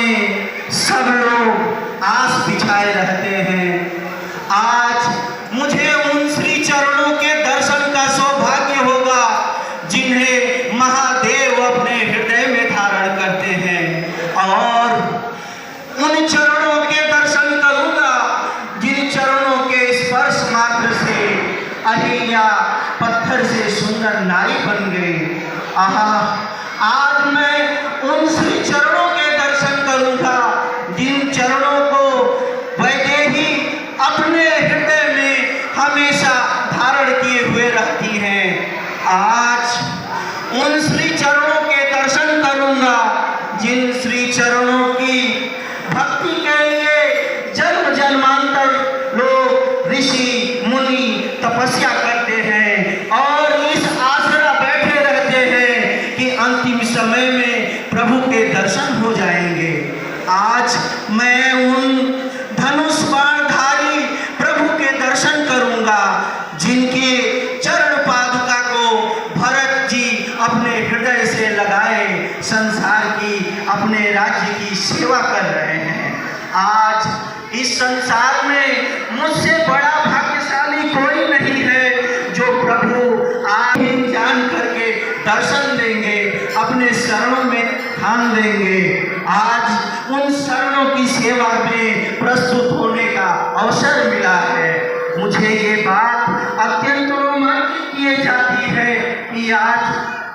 में सब लोग आस बिछाए रहते हैं। आज मुझे उन श्री चरणों के दर्शन का सौभाग्य होगा जिन्हें महादेव अपने हृदय में धारण करते हैं, और उन चरणों के दर्शन करूंगा जिन चरणों के स्पर्श मात्र से अहिल्या पत्थर से सुंदर नारी बन गई। आहा, आज मैं उन श्री चरणों के दर्शन करूंगा जिन चरणों को वैदेही अपने हृदय में हमेशा धारण किए हुए रहती हैं। आज उन श्री चरणों के दर्शन करूंगा जिन श्री चरणों की भक्ति के लिए जन्म जन्मांतर लोग ऋषि मुनि तपस्या करते हैं और इस आसरा बैठे रहते हैं कि अंतिम समय में प्रभु के दर्शन हो जाएंगे। आज मैं उन धनुष बाणधारी प्रभु के दर्शन करूंगा जिनके चरण पादुका को भरत जी अपने हृदय से लगाए संसार की अपने राज्य की सेवा कर रहे हैं। आज इस संसार में मुझसे बड़ा भाग्यशाली कोई नहीं है जो प्रभु आज जान करके दर्शन देंगे, अपने शरणों में ध्यान देंगे। आज उन शरणों की सेवा में प्रस्तुत होने का अवसर मिला है। मुझे ये बात अत्यंत रोमांचित किए जाती है कि आज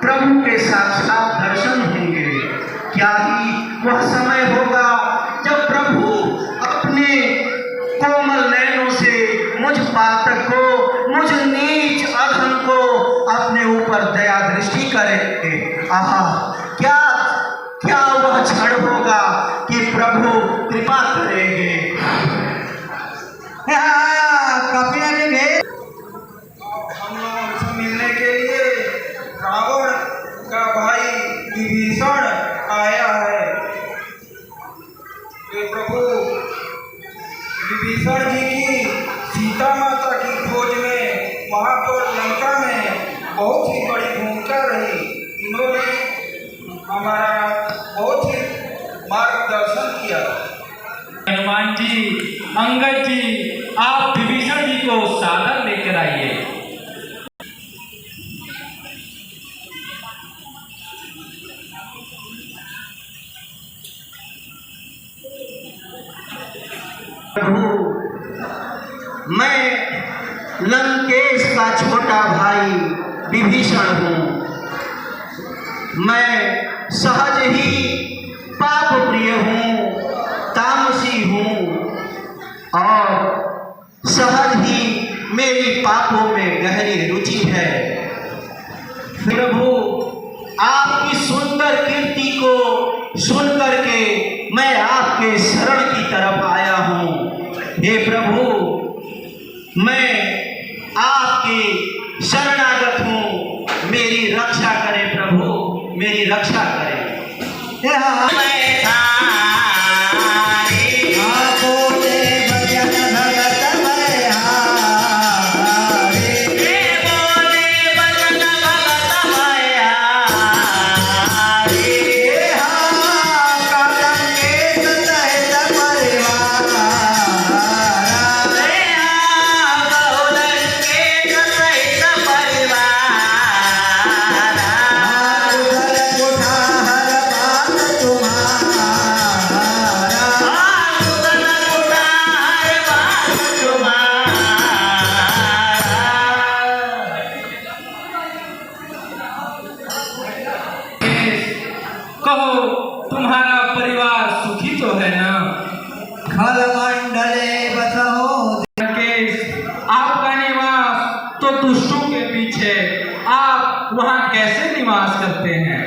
प्रभु के साक्षात दर्शन होंगे। क्या ही वह समय होगा जब प्रभु अपने कोमल नयनों से मुझ पातक को, मुझ नीच अधम को अपने ऊपर दया दृष्टि करेंगे। आहा, क्या क्या वह क्षण होगा कि प्रभु कृपा करेंगे। हम लोगों से मिलने के लिए रावण का भाई विभीषण आया है। ये प्रभु विभीषण जी की सीता माता की खोज में वहाँ पर लंका में बहुत ही बड़ी भूमिका रही। इन्होंने हमारा बहुत ही मार्गदर्शन किया। हनुमान जी, अंगद जी, आप विभीषण जी को सादर लेकर आइए। मैं लंकेश का छोटा भाई विभीषण हूँ। मैं सहज ही पाप प्रिय हूँ, तामसी हूँ और सहज ही मेरी पापों में गहरी रुचि है। प्रभु, आपकी सुंदर कीर्ति को सुन करके मैं आपके शरण की तरफ आया हूँ। हे प्रभु, मैं आपके शरणागत हूँ, मेरी रक्षा करें प्रभु, मेरी रक्षा करें। कहो, तुम्हारा परिवार सुखी तो है ना? खल मंडले बसहो। आपका निवास तो दुष्टों के पीछे, आप वहाँ कैसे निवास करते हैं?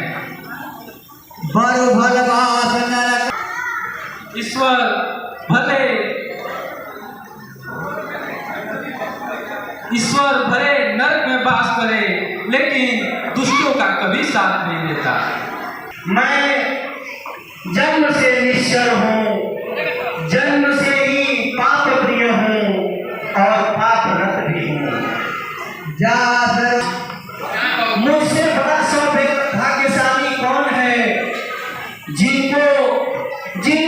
बर भलवास नरक। ईश्वर भले नरक में वास करे, लेकिन दुष्टों का कभी साथ नहीं देता। मैं जन्म से निश्चर हूँ, जन्म से ही पाप प्रिय हूँ और पाप रत भी हूँ। मुझसे बड़ा सौभाग्यशाली कौन है जिनको जिन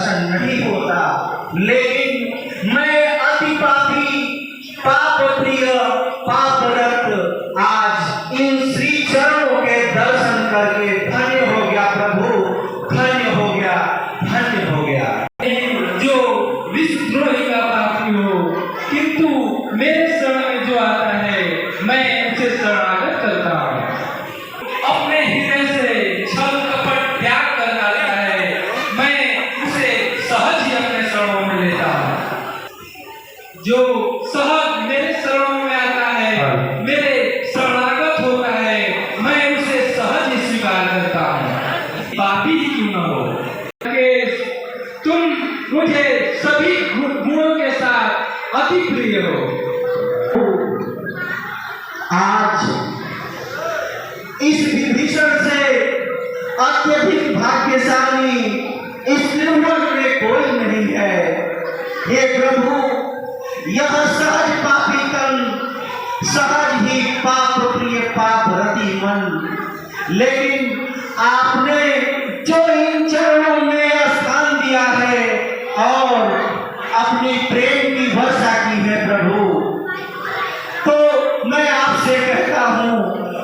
दर्शन नहीं होता, लेकिन मैं अति पापी, पाप प्रिय, पाप रक्त आज इन श्री चरणों के दर्शन करके धन्य हो गया प्रभु, धन्य हो गया, धन्य हो गया। जो विश्वद्रोही का पापी हो, किंतु मेरे शरण में जो आता है मैं उसे शरणागत करता हूँ। अपने हृदय से छल कपट त्याग कर आता है, मैं उसे सहज ही अपने शरणों में लेता हूँ। जो सहज मेरे शरणों में आता है, मेरे शरणागत होता है, मैं उसे सहज ही स्वीकार करता हूँ, पापी ही क्यों न हो। तुम मुझे सभी गुणों के साथ अति प्रिय हो। आज इस विभीषण से अत्यधिक भाग्यशाली इस निर्मल में कोई नहीं है। हे प्रभु, यह सहज पापी तन, सहज ही पाप प्रिय, पाप रति मन, लेकिन आपने जो इन चरणों में स्थान दिया है और अपनी प्रेम की वर्षा की है प्रभु, तो मैं आपसे कहता हूं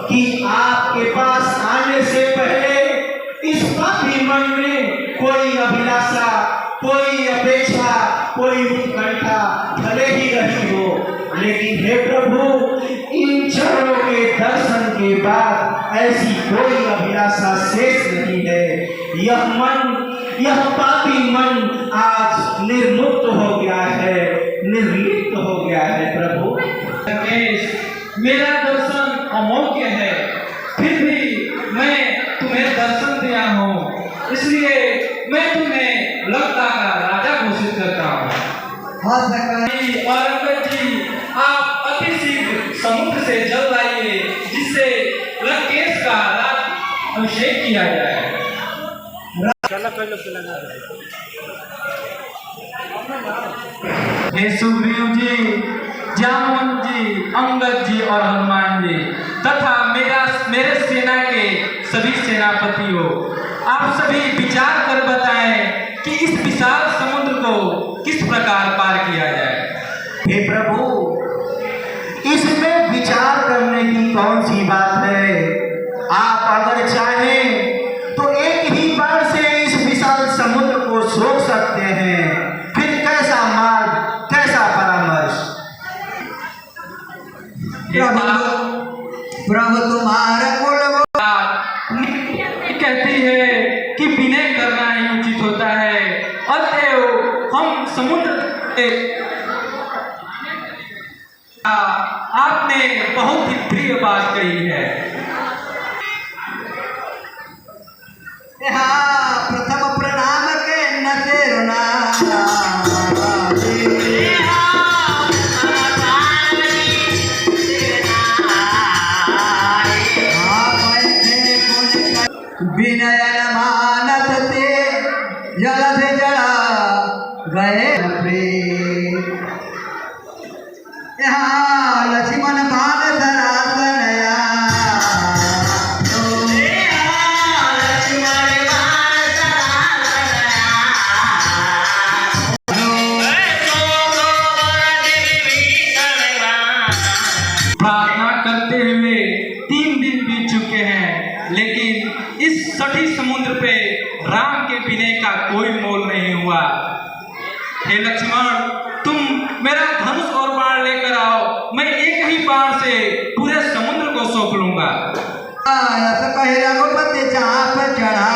कि आपके पास आने से पहले इस पापी मन में कोई अभिलाषा, कोई अपेक्षा, कोई उत्कंठा भले ही रही हो, लेकिन हे प्रभु, इन चरणों के दर्शन के बाद ऐसी कोई अभिलाषा शेष नहीं है। यह मन, यह पापी मन आज निर्मुक्त हो गया है, निर्लिप्त हो गया है प्रभु। मेरा दर्शन अमोघ्य है, फिर भी मैं तुम्हें दर्शन दिया हूँ, इसलिए मैं तुम्हें लंका का राजा घोषित करता हूँ। और अंगद जी, आप अति शीघ्र समुद्र से जल लाइए, जिससे लंकेश का राज अभिषेक किया जाए। हे सुग्रीव जी, जामुन जी, अंगद जी और हनुमान जी तथा मेरे सेना के सभी सेनापति हो, आप सभी विचार कर बताएं कि इस विशाल समुद्र को किस प्रकार पार किया जाए। हे प्रभु, इसमें विचार करने की कौन सी बात है। आप अगर चाहें तो एक ही बार से इस विशाल समुद्र को सोख सकते हैं, फिर कैसा मार्ग, कैसा परामर्श। प्रभु तुम्हारा कहती है कि विनय करना ही उचित होता है, अतएव हम समुद्र आपने बहुत ही प्रिय बात कही है। प्रथम प्रणाम के न तेरुना विनयन मानस ते जलध जड़ा गए यहाँ लक्ष्मण बाल सरासनया प्रार्थना करते हुए 3 दिन बीत चुके हैं, लेकिन इस सठी समुद्र पे राम के विनय का कोई मोल नहीं हुआ। हे लक्ष्मण, तुम मेरा धनुष और बाण लेकर आओ, मैं एक ही बाण से पूरे समुद्र को सौंप लूंगा। कहे रघुपति चाप चढ़ा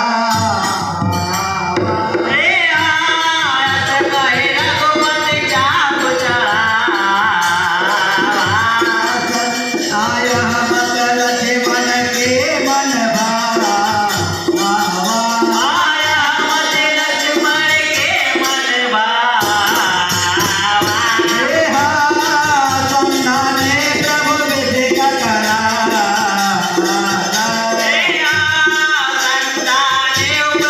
Deus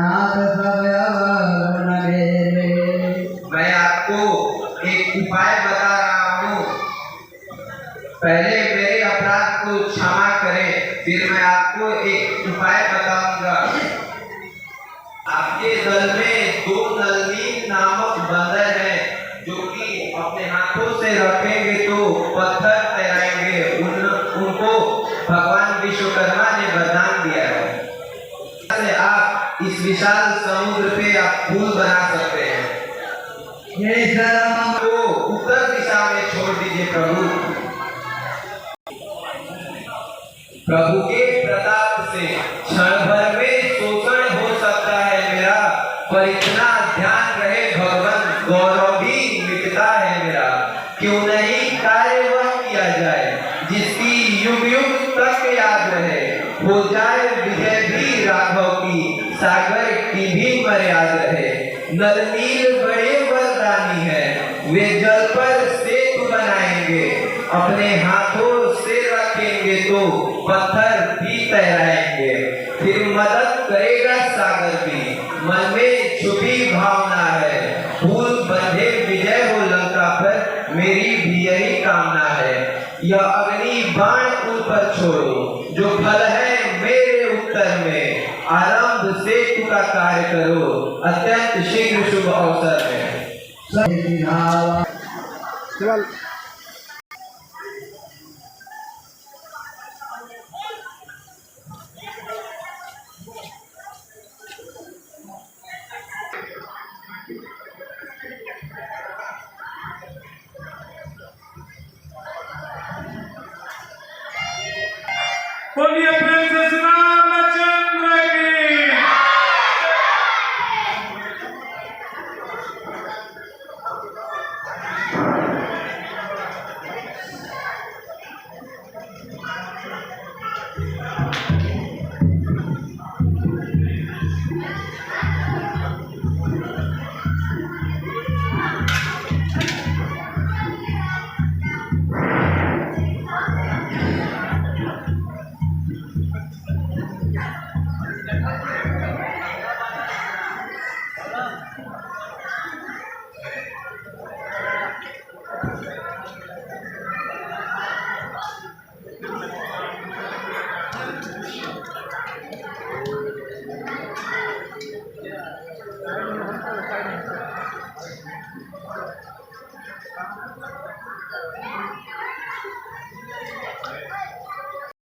नाथ सब अवगुण मेरे। मैं आपको एक उपाय बता रहा हूँ। पहले मेरे अपराध को क्षमा करें, फिर मैं आपको एक उपाय बताऊंगा। आपके दल में 2 नलनील नामक बंदर हैं, जो कि अपने हाथों से रखेंगे तो पत्थर तैराएंगे। उनको भगवान विश्वकर्मा ने वरदान दिया है। आप इस विशाल समुद्र पे आप पुल बना सकते हैं। हे शर्मा तो उत्तर दिशा में छोड़ दीजिए प्रभु। प्रभु के प्रताप से क्षण भर में शोषण हो सकता है मेरा, पर इतना ध्यान रहे भगवान गौरव भी मिटता है मेरा। क्यों नहीं कार्य वह किया जाए जिसकी युग युग तक याद रहे। हो जाए विजय भी राघव की, सागर की भी मर्याद रहे। नलनील बड़े वरदानी है, वे जल पर सेतु बनाएंगे। अपने हाथों से रखेंगे तो पत्थर भी तैराएंगे। फिर मदद करेगा सागर भी, मन में छुपी भावना है। फूल बंधे विजय हो लंका पर, मेरी भी यही कामना है। यह अग्नि बाण उन पर छोड़ो, जो फल है मेरे उत्तर में। आरंभ सेतु का कार्य करो, अत्यंत शीघ्र शुभ अवसर में। बोलिए